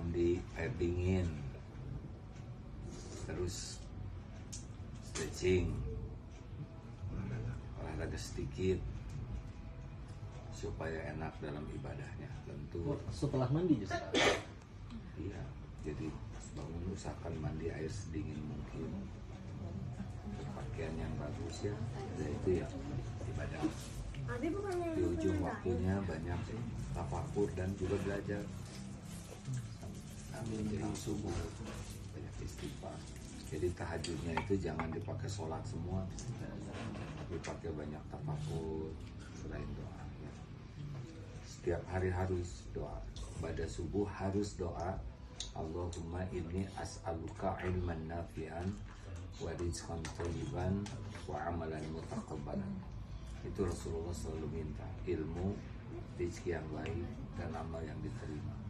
mandi air dingin, terus stretching, olahraga sedikit supaya enak dalam ibadahnya. Tentu setelah mandi juga. iya, jadi bangun usahakan mandi air sedingin mungkin, pakaian yang bagus ya, dan itu ya ibadah. Di ujung waktunya banyak tafakur dan juga belajar. Menjelang subuh banyak istighfar. Jadi tahajudnya itu jangan dipakai sholat semua, tapi pakai banyak tafakur selain doa ya. Setiap hari harus doa. Pada subuh harus doa, Allahumma inni as'aluka ilman nafi'an wa rizqan thayyiban wa amalan mutaqabbalan. Itu Rasulullah selalu minta ilmu, rezeki yang baik dan amal yang diterima.